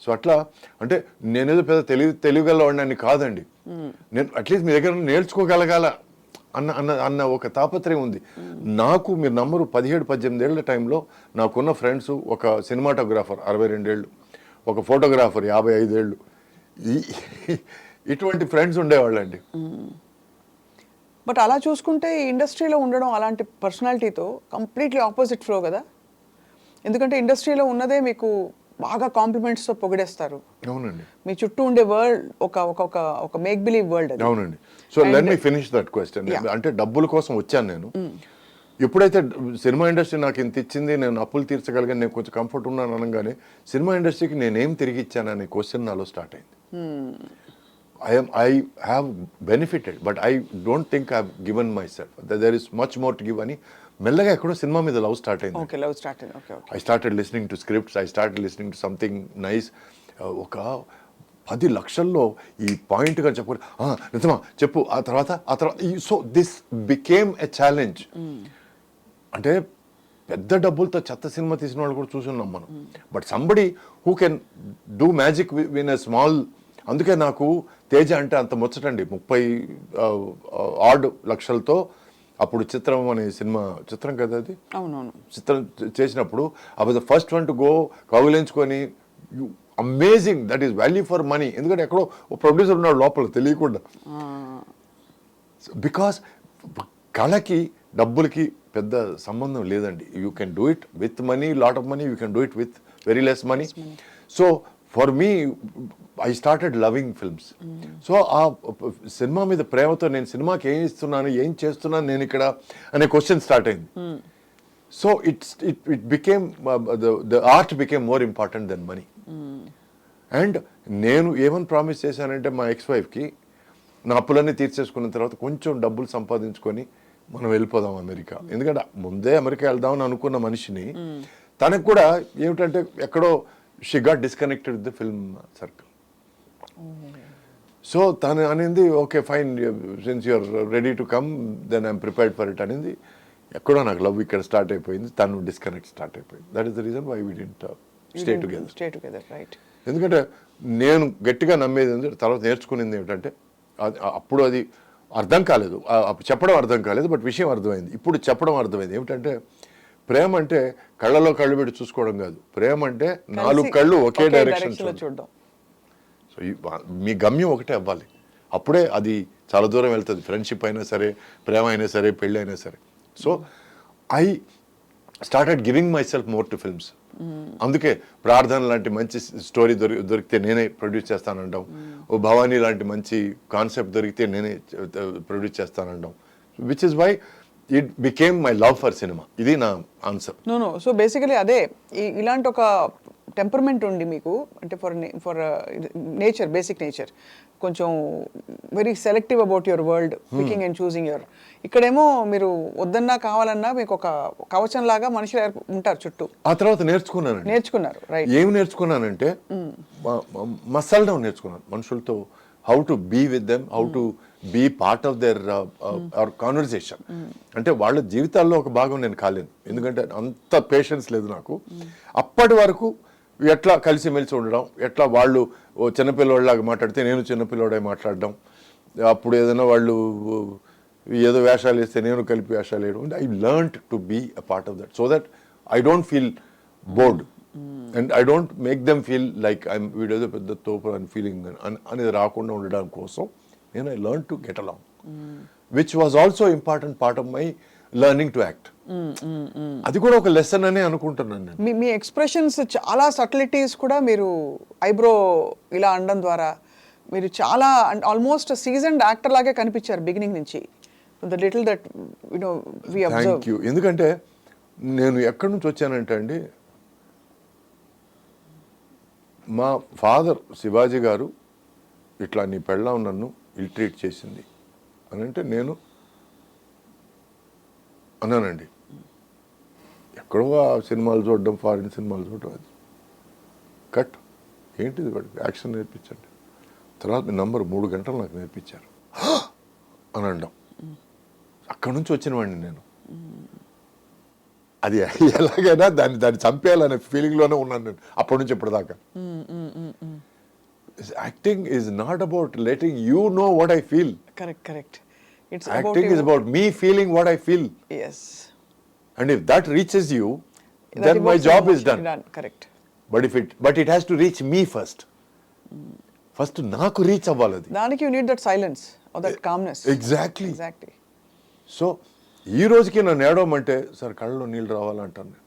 So అట్లా అంటే నేనేదో పెద్ద తెలివిగలవాడిని కాదండి. నేను అట్లీస్ట్ మీ దగ్గర నేర్చుకోగలగాల అన్న ఒక తాపత్రయం ఉంది నాకు. మీరు నమ్మరు, 17-18 ఏళ్ల టైంలో నాకున్న ఫ్రెండ్స్, ఒక సినిమాటోగ్రాఫర్ 62 ఏళ్ళు, ఒక ఫోటోగ్రాఫర్ 55 ఏళ్ళు, ఇటువంటి ఫ్రెండ్స్ ఉండేవాళ్ళండి. బట్ అలా చూసుకుంటే ఈ ఇండస్ట్రీలో ఉండడం అలాంటి పర్సనాలిటీతో కంప్లీట్లీ ఆపోజిట్ ఫ్లో కదా. ఎందుకంటే ఇండస్ట్రీలో ఉన్నదే మీకు బాగా కాంప్లిమెంట్స్తో పొగిడేస్తారు. అవునండి. మీ చుట్టూ ఉండే వరల్డ్ ఒక మేక్ బిలీవ్ వరల్డ్ అది. అవునండి. So let me finish that question. అంటే డబ్బుల కోసం వచ్చాను నేను. ఎప్పుడైతే సినిమా ఇండస్ట్రీ నాకు ఇంత ఇచ్చింది, నేను అప్పులు తీర్చగలిగాను, నేను కొంచెం కంఫర్ట్ ఉన్నాను అనగానే సినిమా ఇండస్ట్రీకి నేనేం తిరిగి ఇచ్చాను అనే క్వశ్చన్ నాలో స్టార్ట్ అయింది. I have benefited, but I don't think I've given myself. There is much more to give అని మెల్లగా ఎక్కడో సినిమా మీద లవ్ స్టార్ట్ అయింది. ఓకే, లవ్ స్టార్ట్ అయింది. Okay, okay. I started listening to scripts, I started listening to something nice. ఒక 10 లక్షల్లో ఈ పాయింట్గా చెప్పు, నిజమా చెప్పు, ఆ తర్వాత so this became a challenge. అంటే పెద్ద డబ్బులతో చెత్త సినిమా తీసిన వాళ్ళు కూడా చూసున్నాం మనం. But somebody who can do magic win a small. అందుకే నాకు తేజ అంటే అంత ముచ్చటండి. 30 లక్షలతో అప్పుడు చిత్రం అనే సినిమా, చిత్రం కదా అది, అవునవును, చిత్రం చేసినప్పుడు I was the first one to go, కౌగిలించుకొని, amazing, that is value for money. ఎందుకంటే ఎక్కడో ప్రొడ్యూసర్ ఉన్నాడు లోపల తెలియకుండా. బికాస్ కళకి డబ్బులకి పెద్ద సంబంధం లేదండి. You can do it with money, lot of money, you can do it with very less money. So for me I started loving films. So ఆ సినిమా మీద ప్రేమతో నేను సినిమాకి ఏం ఇస్తున్నాను, ఏం చేస్తున్నాను నేను ఇక్కడ అనే క్వశ్చన్ స్టార్ట్ అయింది. So it became the art became more important then money. And నేను ఏమని ప్రామిస్ చేశానంటే మా ఎక్స్ వైఫ్కి, నా అప్పులన్నీ తీర్చేసుకున్న తర్వాత కొంచెం డబ్బులు సంపాదించుకొని మనం వెళ్ళిపోదాం అమెరికా. ఎందుకంటే ముందే అమెరికా వెళ్దామని అనుకున్న మనిషిని, తనకు కూడా ఏమిటంటే ఎక్కడో she got disconnected with the film circle. So తను అనింది, okay fine, since you're ready to come then I'm prepared for it అనేది. ఎక్కడో నాకు లవ్ ఇక్కడ స్టార్ట్ అయిపోయింది, తను డిస్కనెక్ట్ స్టార్ట్ అయిపోయింది. That is the reason why we didn't stay together. Right. ఎందుకంటే నేను గట్టిగా నమ్మేది ఏంటంటే, తర్వాత నేర్చుకునేది ఏమిటంటే, అప్పుడు అది అర్థం కాలేదు, చెప్పడం అర్థం కాలేదు, బట్ విషయం అర్థమైంది. ఇప్పుడు చెప్పడం అర్థమైంది. ఏమిటంటే ప్రేమ అంటే కళ్ళలో కళ్ళు పెట్టి చూసుకోవడం కాదు. ప్రేమ అంటే 4 కళ్ళు ఒకే డైరెక్షన్ చూడడం. సో మీ గమ్యం ఒకటే అవ్వాలి. అప్పుడే అది చాలా దూరం వెళ్తుంది. ఫ్రెండ్షిప్ అయినా సరే, ప్రేమ అయినా సరే, పెళ్ళి అయినా సరే. So I started giving my self more to films. అందుకే ప్రార్థన లాంటి మంచి స్టోరీ దొరికితే నేనే ప్రొడ్యూస్ చేస్తానంటాం. ఓ భవానీ లాంటి మంచి కాన్సెప్ట్ దొరికితే నేనే ప్రొడ్యూస్ చేస్తానంటాం. Which is why it became my love for cinema. ఇది నా ఆన్సర్. నో. సో బేసికలీ అదే, ఇలాంటి ఒక టెంపర్మెంట్ ఉండి మీకు, అంటే ఫర్ నేచర్, బేసిక్ నేచర్, కొంచెం very selective about your world, picking and choosing your. ఇక్కడేమో మీరు వద్దన్నా కావాలన్నా మీకు ఒక కవచం లాగా మనుషులు ఉంటారు చుట్టూ. ఆ తర్వాత నేర్చుకున్నారు. రైట్. ఏమి నేర్చుకున్నానంటే మసలడం నేర్చుకున్నాను మనుషులతో. How to be with them, how to be part of their conversation. అంటే వాళ్ళ జీవితాల్లో ఒక భాగం నేను కాలేను, ఎందుకంటే అంత పేషెన్స్ లేదు నాకు. అప్పటి వరకు ఎట్లా కలిసిమెలిసి ఉండడం, ఎట్లా వాళ్ళు చిన్నపిల్లవాళ్ళలాగా మాట్లాడితే నేను చిన్నపిల్లవాడే మాట్లాడడం, అప్పుడు ఏదైనా వాళ్ళు ఏదో వేషాలు వేస్తే నేను కలిపి వేషాలు వేయడం. I learned to be a part of that, so that I don't feel bored and I don't make them feel like I'm వీడేదో పెద్ద తోపు అని ఫీలింగ్ అనేది రాకుండా ఉండడం కోసం నేను I learn to get along, which was also important part of my learning to act. అది కూడా ఒక లెసన్ అనే అనుకుంటున్నాను నేను. మీ ఎక్స్ప్రెషన్స్ చాలా సటిలిటీస్ కూడా మీరు ఐబ్రో ఇలా అనడం ద్వారా మీరు చాలా ఆల్మోస్ట్ సీజన్డ్ యాక్టర్ లాగే కనిపించారు బిగినింగ్ నుంచి. The little that we observe. Thank you. ఎందుకంటే నేను ఎక్కడి నుంచి వచ్చానంటే అండి, మా ఫాదర్ శివాజీ గారు ఇట్లా నీ పెళ్ళాం నన్ను ఇల్ ట్రీట్ చేసింది అని అంటే నేను అన్నానండి. ఎక్కడో ఆ సినిమాలు చూడడం, ఫారిన్ సినిమాలు చూడడం, అది కట్ ఏంటిది వాడికి యాక్షన్ నేర్పించండి. తర్వాత మీ నంబర్ 3 గంటలు నాకు నేర్పించారు అని అనడం. అక్కడి నుంచి వచ్చిన వాడిని నేను. అది ఎలాగైనా దాన్ని చంపేయాలనే ఫీలింగ్లోనే ఉన్నాను నేను అప్పటి నుంచి ఇప్పటిదాకా. Acting is not about letting you know what I feel. Correct. It's Acting about is about me feeling what I feel. yes. And if that reaches you, That then my evokes job is emotion. done. Correct. But it has to reach me first. First నాకు reach అవ్వాలి అది. దానికి you need that silence or that calmness. Exactly. Exactly. So ఈ రోజుకి నన్ను ఏడవమంటే sir కళ్ళలో నీళ్ళు రావాలంటాను నేను.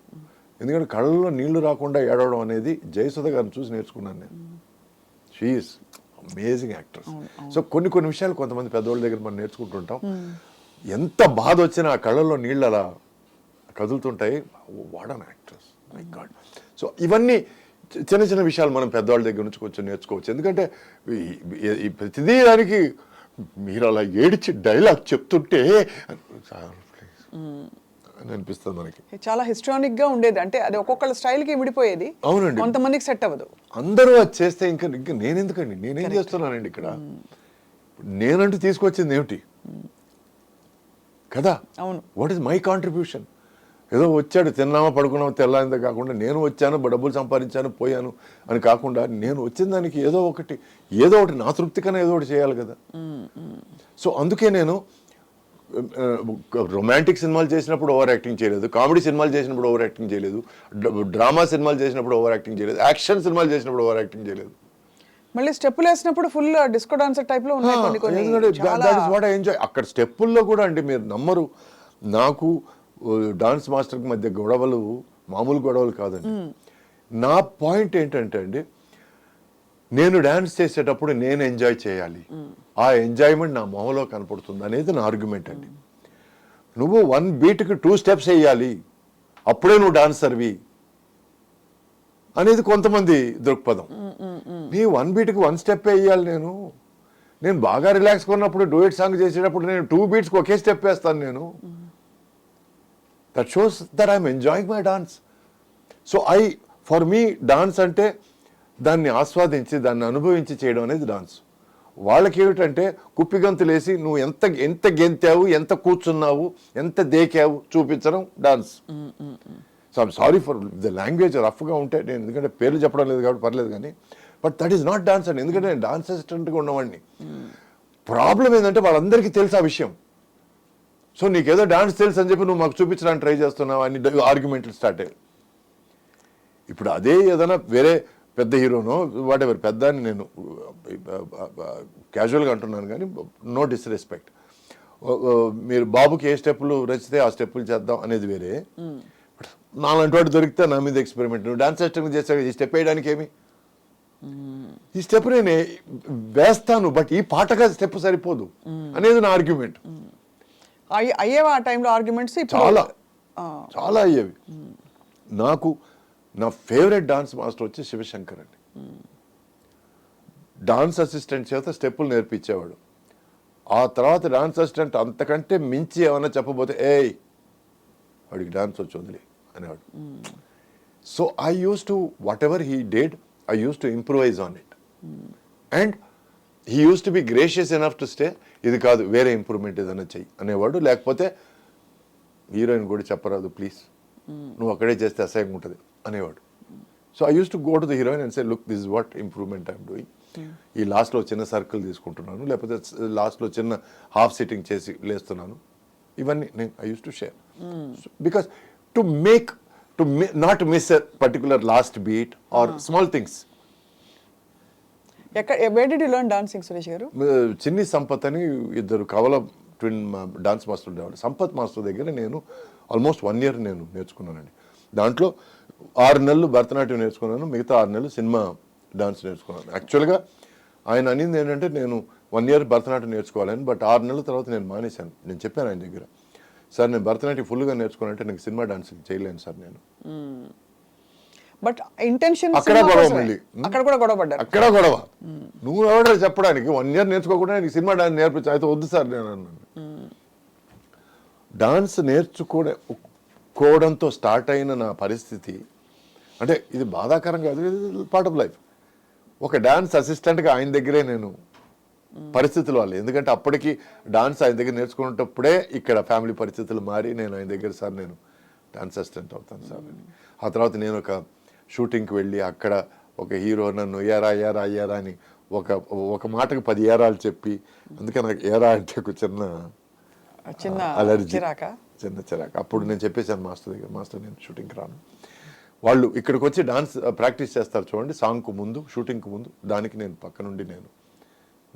ఎందుకంటే కళ్ళలో నీళ్లు రాకుండా ఏడవడం అనేది జయసుధ గారిని చూసి నేర్చుకున్నాను నేను. She is amazing actress. సో కొన్ని విషయాలు కొంతమంది పెద్దవాళ్ళ దగ్గర మనం నేర్చుకుంటుంటాం. ఎంత బాధ వచ్చినా ఆ కళ్ళల్లో నీళ్ళు అలా కదులుతుంటాయి. What an actress, my god. So ఇవన్నీ చిన్న విషయాలు మనం పెద్దవాళ్ళ దగ్గర నుంచి కొంచెం నేర్చుకోవచ్చు. ఎందుకంటే ఈ ప్రతిదీ దానికి మీరు అలా ఏడిచి డైలాగ్ చెప్తుంటే అని అనిపిస్తుంది మనకి. చాలా హిస్టానిక్ గా ఉండేది, అంటే అది ఒక్కొక్కళ్ళ స్టైల్ కి విడిపోయేది. అవునండి, కొంతమందికి సెట్ అవ్వదు. అందరూ అది చేస్తే ఇంకా నేనెందుకండి, నేనేం చేస్తున్నానండి ఇక్కడ, నేనంటూ తీసుకొచ్చింది ఏమిటి కదా. అవును, వాట్ ఈస్ మై కాంట్రిబ్యూషన్? ఏదో వచ్చాడు తిన్నామా పడుకున్నామా తెల్లారిందే కాకుండా నేను వచ్చాను డబ్బులు సంపాదించాను పోయాను అని కాకుండా నేను వచ్చిన దానికి ఏదో ఒకటి నా తృప్తి కన్నా ఏదో ఒకటి చేయాలి కదా. సో అందుకే నేను రొమాంటిక్ సినిమాలు చేసినప్పుడు ఓవర్ యాక్టింగ్ చేయలేదు, కామెడీ సినిమాలు చేసినప్పుడు ఓవర్ యాక్టింగ్ చేయలేదు, డ్రామా సినిమాలు చేసినప్పుడు ఓవర్ యాక్టింగ్ చేయలేదు, యాక్షన్ సినిమాలు చేసినప్పుడు ఓవర్ యాక్టింగ్ చేయలేదు. మళ్ళీ స్టెప్పులు వేసినప్పుడు ఫుల్ డిస్కో డాన్సర్ టైప్ లో ఉన్నాయి కొన్ని. ఎంజాయ్ అక్కడ స్టెప్పుల్లో కూడా అండి మీరు నమ్మరు, నాకు డాన్స్ మాస్టర్కి మధ్య గొడవలు మామూలు గొడవలు కాదండి. నా పాయింట్ ఏంటంటే అండి, నేను డాన్స్ చేసేటప్పుడు నేను ఎంజాయ్ చేయాలి, ఆ ఎంజాయ్మెంట్ నా మొహంలో కనపడుతుంది అనేది నా ఆర్గ్యుమెంట్ అండి. నువ్వు 1 బీట్కి 2 స్టెప్స్ వేయాలి అప్పుడే నువ్వు డాన్సర్వి అనేది కొంతమంది దృక్పథం. నీ 1 బీట్కి 1 స్టెప్ వేయాలి. నేను బాగా రిలాక్స్ కొన్నప్పుడు డూయట్ సాంగ్ చేసేటప్పుడు నేను 2 బీట్స్కి ఒకే స్టెప్ వేస్తాను నేను. That shows that I'm enjoying my dance. So for me dance అంటే దాన్ని ఆస్వాదించి దాన్ని అనుభవించి చేయడం అనేది డాన్స్. వాళ్ళకి ఏమిటంటే కుప్పిగంతులేసి నువ్వు ఎంత గెంతావు, ఎంత కూర్చున్నావు, ఎంత దేకావు చూపించడం dance. So I'm sorry for the language రఫ్గా ఉంటే, నేను ఎందుకంటే పేర్లు చెప్పడం లేదు కాబట్టి పర్లేదు కానీ, but that is not dance అండి. ఎందుకంటే నేను డాన్స్ అసిస్టెంట్గా ఉన్నవాడిని. ప్రాబ్లం ఏంటంటే వాళ్ళందరికీ తెలుసు ఆ విషయం. సో నీకేదో డాన్స్ తెలుసు అని చెప్పి నువ్వు మాకు చూపించడానికి ట్రై చేస్తున్నావు అని ఆర్గ్యుమెంట్లు స్టార్ట్ అయ్యాయి. ఇప్పుడు అదే ఏదైనా వేరే పెద్ద హీరోనో వాట్ ఎవర్, పెద్ద అని నేను క్యాజువల్గా అంటున్నాను కానీ నో డిస్రెస్పెక్ట్. మీరు బాబుకి ఏ స్టెప్పులు రచితే ఆ స్టెప్పులు చేద్దాం అనేది వేరే. నాలాంటి వాడు దొరికితే నా మీద ఎక్స్పెరిమెంట్. నువ్వు డాన్స్ సిస్టమ్ చేస్తా, ఈ స్టెప్ వేయడానికి ఏమి, ఈ స్టెప్ నేను వేస్తాను బట్ ఈ పాటగా స్టెప్ సరిపోదు అనేది నా ఆర్గ్యుమెంట్. అయ్యేవా ఆ టైంలో ఆర్గ్యుమెంట్స్? చాలా అయ్యేవి. నాకు నా ఫేవరెట్ డాన్స్ మాస్టర్ వచ్చి శివశంకర్ అండి. డాన్స్ అసిస్టెంట్ చేత స్టెప్పులు నేర్పించేవాడు. ఆ తర్వాత డాన్స్ అసిస్టెంట్ అంతకంటే మించి ఏమైనా చెప్పబోతే వాడికి డాన్స్ వచ్చి వదిలే అనేవాడు. So I use to what ever he did I use to improvise on it. And he use to be gracious enough to stay, ఇది కాదు వేరే ఇంప్రూవ్మెంట్ ఏదైనా చెయ్యి అనేవాడు. లేకపోతే హీరోయిన్ కూడా చెప్పరాదు ప్లీజ్, నువ్వు అక్కడే చేస్తే అసహ్యంగా ఉంటుంది అనేవాడు. So I use to go to the heroine and say look this is what improvement I'm doing. ఈ లాస్ట్లో చిన్న సర్కిల్ తీసుకుంటున్నాను, లేకపోతే లాస్ట్లో చిన్న హాఫ్ సిట్టింగ్ చేసి లేస్తున్నాను. ఇవన్నీ నేను I use to share because to not miss a particular last beat or small things. Where did you learn dancing, Suresh garu? చిన్ని సంపత్ అని ఇద్దరు కవల ట్విన్ డాన్స్ మాస్టర్ ఉండేవాళ్ళు. సంపత్ మాస్టర్ దగ్గర నేను ఆల్మోస్ట్ 1 year నేను నేర్చుకున్నానండి. దాంట్లో 6 నెలలు భరతనాట్యం నేర్చుకున్నాను, మిగతా 6 నెలలు సినిమా డాన్స్ నేర్చుకున్నాను. యాక్చువల్గా ఆయన అనింది ఏంటంటే నేను 1 year భరతనాట్యం నేర్చుకోవాలని, బట్ 6 నెలల తర్వాత నేను మానేశాను. నేను చెప్పాను ఆయన దగ్గర, సార్ నేను భరతనాట్యం ఫుల్గా నేర్చుకున్నానంటే నాకు సినిమా డాన్స్ చేయలేను సార్ నేను. బట్ ఇంటెన్షన్ అక్కడ గొడవ, మళ్ళీ అక్కడ కూడా గొడవ పడ్డారు. అక్కడ గొడవ. నువ్వు ఎవడో చెప్పడానికి 1 year నేర్చుకోకుండా నీకు సినిమా డాన్స్ నేర్పించా, అయితే వద్దు సార్ నేను అన్నాను. డాన్స్ నేర్చుకోవడంతో స్టార్ట్ అయిన నా పరిస్థితి అంటే ఇది బాధాకరం కాదు, ఇది పార్ట్ ఆఫ్ లైఫ్. ఒక డాన్స్ అసిస్టెంట్గా ఆయన దగ్గరే నేను పరిస్థితుల వల్ల, ఎందుకంటే అప్పటికి డాన్స్ ఆయన దగ్గర నేర్చుకునేటప్పుడే ఇక్కడ ఫ్యామిలీ పరిస్థితులు మారి నేను ఆయన దగ్గర సార్ నేను డాన్స్ అసిస్టెంట్ అవుతాను సార్ అని. ఆ తర్వాత నేను ఒక షూటింగ్కి వెళ్ళి అక్కడ ఒక హీరో నన్ను అయ్యారా అని ఒక మాటకు 10 ఏరాలు చెప్పి, అందుకే నాకు ఏరా అంటే ఒక చిన్న అలర్జీ, చిన్న చిరాక. అప్పుడు నేను చెప్పేశాను మాస్టర్ దగ్గర, మాస్టర్ నేను షూటింగ్కి రాను. వాళ్ళు ఇక్కడికి వచ్చి డాన్స్ ప్రాక్టీస్ చేస్తారు చూడండి, సాంగ్కు ముందు, షూటింగ్కు ముందు, దానికి నేను పక్క నుండి నేను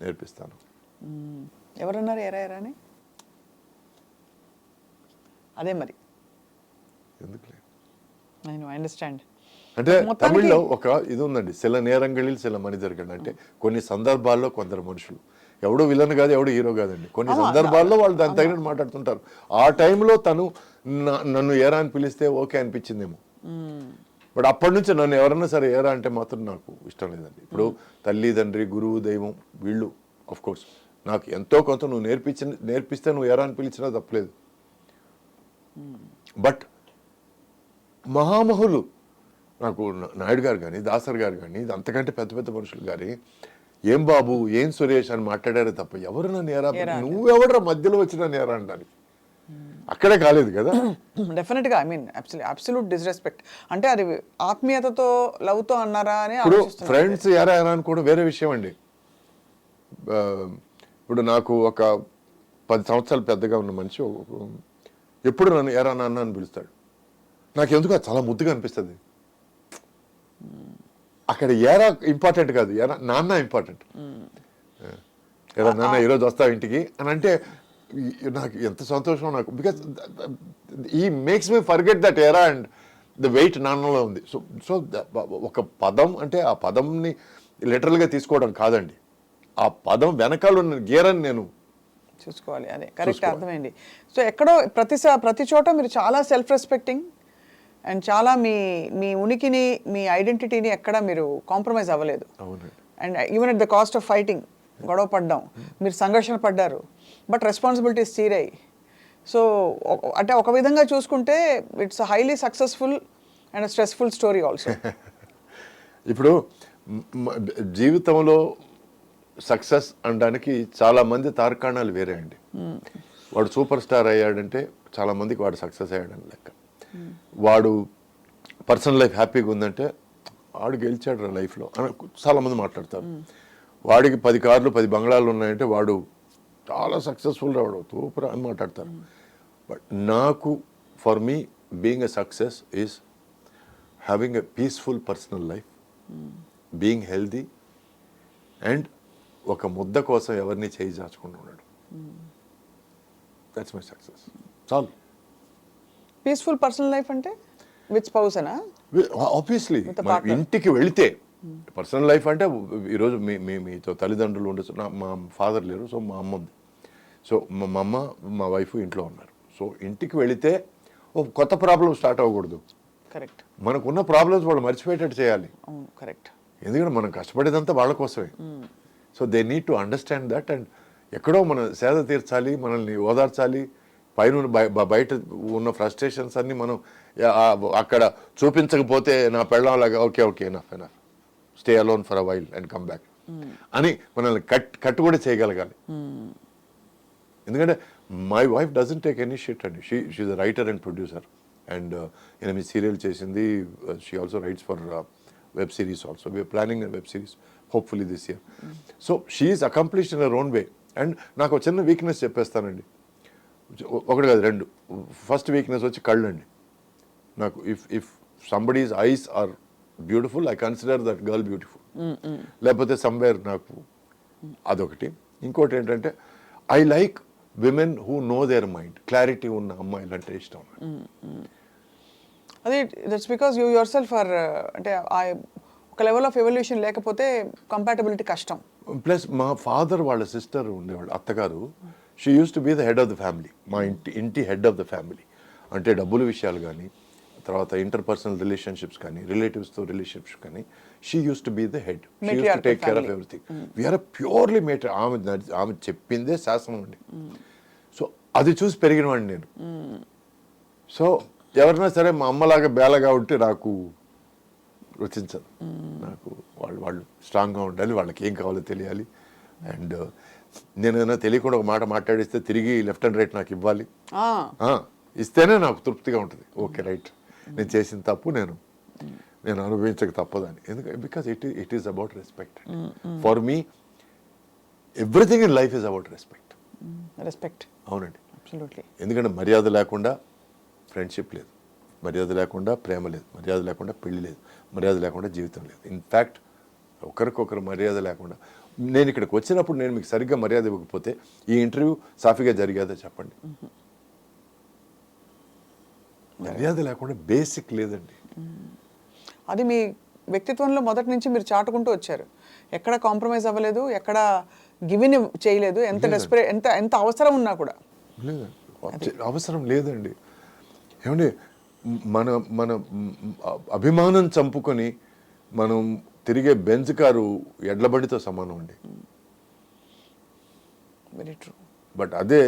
నేర్పిస్తాను. ఎవరన్నారు ఎరా ఎరా అని? అదే మరి ఎందుకులే, నేను అండర్స్టాండ్. అంటే తమిళ్లో ఒక ఇది ఉందండి, సిల నేరంగళిల్ సిల మనిదర్గండి. అంటే కొన్ని సందర్భాల్లో కొందరు మనుషులు, ఎవడో విలన్ కాదు, ఎవడో హీరో కాదండి, కొన్ని సందర్భాల్లో వాళ్ళు దాని తగినట్టు మాట్లాడుతుంటారు. ఆ టైంలో తను నన్ను ఏరా అని పిలిస్తే ఓకే అనిపించిందేమో, బట్ అప్పటి నుంచి నన్ను ఎవరన్నా సరే ఏరా అంటే మాత్రం నాకు ఇష్టం లేదండి. ఇప్పుడు తల్లి, తండ్రి, గురువు, దైవం, వీళ్ళు ఆఫ్ కోర్స్ నాకు ఎంతో కొంత నువ్వు నేర్పిస్తే నువ్వు ఏరా అని పిలిచినా తప్పలేదు. బట్ మహామహులు, నాకు నాయుడు గారు కానీ, దాసర్ గారు కానీ, అంతకంటే పెద్ద పెద్ద మనుషులు కానీ, ఏం బాబు, ఏం సురేష్ అని మాట్లాడారే తప్ప ఎవరు నన్ను ఏరా, నువ్వెవడరా మధ్యలో వచ్చి నన్ను ఏరా అనడానికి. అక్కడే కాలేదు కదా. డెఫినెట్గా, ఐ మీన్ అబ్సల్యూట్ డిస్రెస్పెక్ట్. అంటే అది ఆత్మీయతతో, లవ్తో అన్నారా అని. ఇప్పుడు ఫ్రెండ్స్ ఏరా ఏరా అనుకోవడం వేరే విషయం అండి. ఇప్పుడు నాకు ఒక 10 సంవత్సరాలు పెద్దగా ఉన్న మనిషి ఎప్పుడు నన్ను ఏరా నాన్న అని పిలుస్తాడు. నాకు ఎందుకు అది చాలా ముద్దుగా అనిపిస్తుంది. అక్కడ ఏరా ఇంపార్టెంట్ కాదు, ఏరా నాన్న ఇంపార్టెంట్. ఏరా నాన్న ఈరోజు వస్తావు ఇంటికి అని అంటే నాకు ఎంత సంతోషం నాకు, బికాస్ ఈ makes me forget that era and the weight నాన్నలో ఉంది. సో ఒక పదం అంటే ఆ పదంని లిటరల్గా తీసుకోవడం కాదండి, ఆ పదం వెనకాల ఉన్న గేరని నేను చూసుకోవాలి. అదే కరెక్ట్, అర్థమైంది. సో ఎక్కడో ప్రతి చోట మీరు చాలా సెల్ఫ్ రెస్పెక్టింగ్ అండ్ చాలా మీ ఉనికిని, మీ ఐడెంటిటీని ఎక్కడ మీరు కాంప్రమైజ్ అవ్వలేదు. And even at the cost of fighting, గొడవ పడ్డాం, మీరు సంఘర్షణ పడ్డారు, బట్ రెస్పాన్సిబిలిటీస్ తీరాయి. సో అంటే ఒక విధంగా చూసుకుంటే it's highly successful and stressful story also. ఇప్పుడు జీవితంలో సక్సెస్ అనడానికి చాలా మంది తార్కాణాలు వేరే అండి. వాడు సూపర్ స్టార్ అయ్యాడంటే చాలా మందికి వాడు సక్సెస్ అయ్యాడని లెక్క. వాడు పర్సనల్ లైఫ్ హ్యాపీగా ఉందంటే వాడు గెలిచాడు లైఫ్లో అని చాలామంది మాట్లాడతారు. వాడికి 10 కార్లు 10 బంగ్లాలు ఉన్నాయంటే వాడు చాలా సక్సెస్ఫుల్ రావడం సూపర్ అని మాట్లాడతారు. బట్ నాకు, for me, being a success is having a peaceful personal life, being healthy and ఒక ముద్ద కోసం ఎవరిని చేయి చాచుకుంటూ ఉండడం. That's my success. చాలు. పీస్ఫుల్ పర్సనల్ లైఫ్ అంటే విత్ స్పౌస్ అనా? ఆబ్వియస్లీ ఇంటికి వెళితే పర్సనల్ లైఫ్ అంటే ఈరోజు మీతో తల్లిదండ్రులు ఉండొచ్చు. మా ఫాదర్ లేరు, సో మా అమ్మ ఉంది. సో మా అమ్మ, మా వైఫ్ ఇంట్లో ఉన్నారు. సో ఇంటికి వెళితే ఒక కొత్త ప్రాబ్లం స్టార్ట్ అవ్వకూడదు. కరెక్ట్. మనకున్న ప్రాబ్లమ్స్ వాళ్ళు మర్చిపోయేటట్టు చేయాలి. కరెక్ట్. ఎందుకంటే మనం కష్టపడేదంతా వాళ్ళ కోసమే. So they need to understand that. And ఎక్కడో మనం సేద తీర్చాలి, మనల్ని ఓదార్చాలి. పైన బయట ఉన్న ఫ్రస్ట్రేషన్స్ అన్ని మనం అక్కడ చూపించకపోతే నా పెళ్ళంలాగా okay enough stay alone for a while and come back అని మనల్ని కట్టు కూడా చేయగలగాలి. ఎందుకంటే my wife doesn't take any shit అండి. She a writer and producer and 8 serial చేసింది. She also writes for web series also. We're planning a web series hopefully this year. So she is accomplished in her own way. And నాకు ఒక చిన్న weakness చెప్పేస్తానండి, ఒకటి కాదు 2. First weakness వచ్చి కళ్ళు అండి. నాకు if somebody's eyes are beautiful, I consider that girl beautiful. లేకపోతే సమ్వేర్ నాకు అదొకటి. ఇంకోటి ఏంటంటే I like women who know their mind, clarity ఉన్న అమ్మాయిలు అంటే ఇష్టం. అది that's because you yourself are, అంటే ఒక లెవెల్ ఆఫ్ ఎవల్యూషన్ లేకపోతే కంపాటబిలిటీ కష్టం. ప్లస్ మా ఫాదర్ వాళ్ళ సిస్టర్ ఉండేవాళ్ళు, అత్తగారు. She use to be the head of the family. మా ఇంటి హెడ్ ఆఫ్ ద ఫ్యామిలీ. అంటే డబ్బుల విషయాలు కానీ, తర్వాత ఇంటర్పర్సనల్ రిలేషన్షిప్స్ కానీ, రిలేటివ్స్తో రిలేషన్షిప్స్ కానీ, she use to be the head. She use to take care of everything. We're purely matter. ఆమె చెప్పిందే శాసనం అండి. సో అది చూసి పెరిగిన వాడిని నేను. సో ఎవరైనా సరే మా అమ్మలాగా బేలగా ఉంటే నాకు రుచించదు. నాకు వాళ్ళు స్ట్రాంగ్గా ఉండాలి, వాళ్ళకి ఏం కావాలో తెలియాలి. అండ్ నేను ఏదైనా తెలియకుండా ఒక మాట మాట్లాడిస్తే తిరిగి లెఫ్ట్ అండ్ రైట్ నాకు ఇవ్వాలి. ఇస్తేనే నాకు తృప్తిగా ఉంటుంది. ఓకే రైట్, నేను చేసిన తప్పు నేను నేను అనుభవించక తప్పదని. ఎందుకంటే because it is about respect. For me everything in life is about respect. Respect. అవునండి. అబ్సల్యూట్లీ. ఎందుకంటే మర్యాద లేకుండా ఫ్రెండ్షిప్ లేదు, మర్యాద లేకుండా ప్రేమ లేదు, మర్యాద లేకుండా పెళ్లి లేదు, మర్యాద లేకుండా జీవితం లేదు. ఇన్ఫ్యాక్ట్ ఒకరికొకరు మర్యాద లేకుండా నేను ఇక్కడికి వచ్చినప్పుడు నేను మీకు సరిగ్గా మర్యాద ఇవ్వకపోతే ఈ ఇంటర్వ్యూ సాఫీగా జరిగేదో చెప్పండి. మర్యాద లేకుండా బేసిక్ లేదండి. అది మీ వ్యక్తిత్వంలో మొదటి నుంచి మీరు చాటుకుంటూ వచ్చారు. ఎక్కడ కాంప్రమైజ్ అవ్వలేదు, ఎక్కడ గివిన్ చేయలేదు. ఎంత అవసరం ఉన్నా కూడా లేదండి, అవసరం లేదండి. ఏమండి, మన మన అభిమానం చంపుకొని మనం తిరిగే బెంజ్ కారు ఎడ్లబండితో సమానం అండి. Very true. బట్ అదే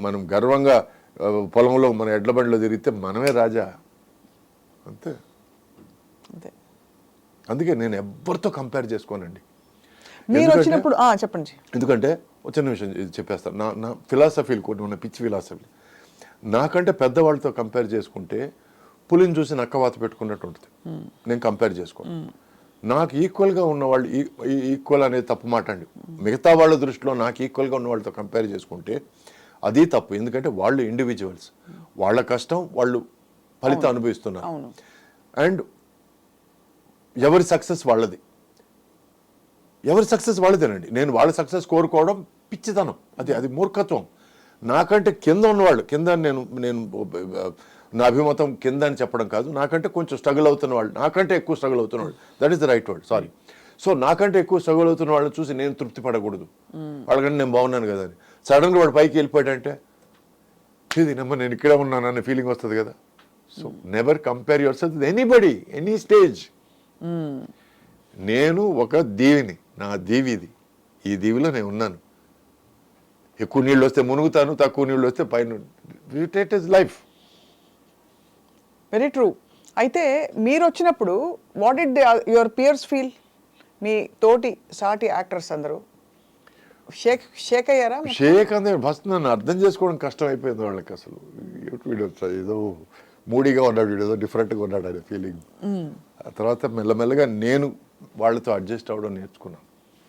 మనం గర్వంగా పొలంలో మన ఎడ్లబండిలో తిరిగితే మనమే రాజా. అంతే. అందుకే నేను ఎవరితో కంపేర్ చేసుకోనండి. మీరు వచ్చినప్పుడు చెప్పండి. ఎందుకంటే చిన్న విషయం చెప్పేస్తాను. నా ఫిలాసఫీలు కొన్ని ఉన్న పిచ్చి ఫిలాసఫీ. నాకంటే పెద్దవాళ్ళతో కంపేర్ చేసుకుంటే పులిని చూసి నక్కవాత పెట్టుకున్నట్టు ఉంటుంది. నేను కంపేర్ చేసుకోను. నాకు ఈక్వల్గా ఉన్నవాళ్ళు, ఈక్వల్ అనేది తప్పు మాట అండి. మిగతా వాళ్ళ దృష్టిలో నాకు ఈక్వల్గా ఉన్న వాళ్ళతో కంపేర్ చేసుకుంటే అది తప్పు. ఎందుకంటే వాళ్ళు ఇండివిజువల్స్, వాళ్ళ కష్టం వాళ్ళు ఫలితం అనుభవిస్తున్నారు. అండ్ ఎవరి సక్సెస్ వాళ్ళది, ఎవరి సక్సెస్ వాళ్ళదేనండి. నేను వాళ్ళ సక్సెస్ కోరుకోవడం పిచ్చితనం, అది మూర్ఖత్వం. నాకంటే కింద ఉన్నవాళ్ళు, కింద నేను నా అభిమతం కింద అని చెప్పడం కాదు, నాకంటే కొంచెం స్ట్రగుల్ అవుతున్న వాళ్ళు, నాకంటే ఎక్కువ స్ట్రగుల్ అవుతున్న వాళ్ళు, that is the right word, sorry. So నాకంటే ఎక్కువ స్ట్రగుల్ అవుతున్న వాళ్ళని చూసి నేను తృప్తి పడకూడదు. వాళ్ళకంటే నేను బాగున్నాను కదా అని సడన్గా వాడు పైకి వెళ్ళిపోయాడంటే ఇది నేను ఇక్కడే ఉన్నాను అనే ఫీలింగ్ వస్తుంది కదా. So never compare your self with anybody, any stage. నేను ఒక దీవిని, నా దీవి ఇది, ఈ దీవిలో నేను ఉన్నాను. ఎక్కువ నీళ్ళు వస్తే మునుగుతాను, తక్కువ నీళ్ళు వస్తే పైన. It is life. Very true. అయితే మీరు వచ్చినప్పుడు what did your peers feel? మీ తోటి సాటి యాక్టర్స్ అందరూ షేక్ అయ్యారా? షేక్ అందే ఫస్ట్ నన్ను అర్థం చేసుకోవడం కష్టం అయిపోయింది వాళ్ళకి. అసలు వీడియో ఏదో మూడీగా ఉన్నాడు, వీడు ఏదో డిఫరెంట్గా ఉన్నాడు అనే ఫీలింగ్. ఆ తర్వాత మెల్లమెల్లగా నేను వాళ్ళతో అడ్జస్ట్ అవ్వడం నేర్చుకున్నాను.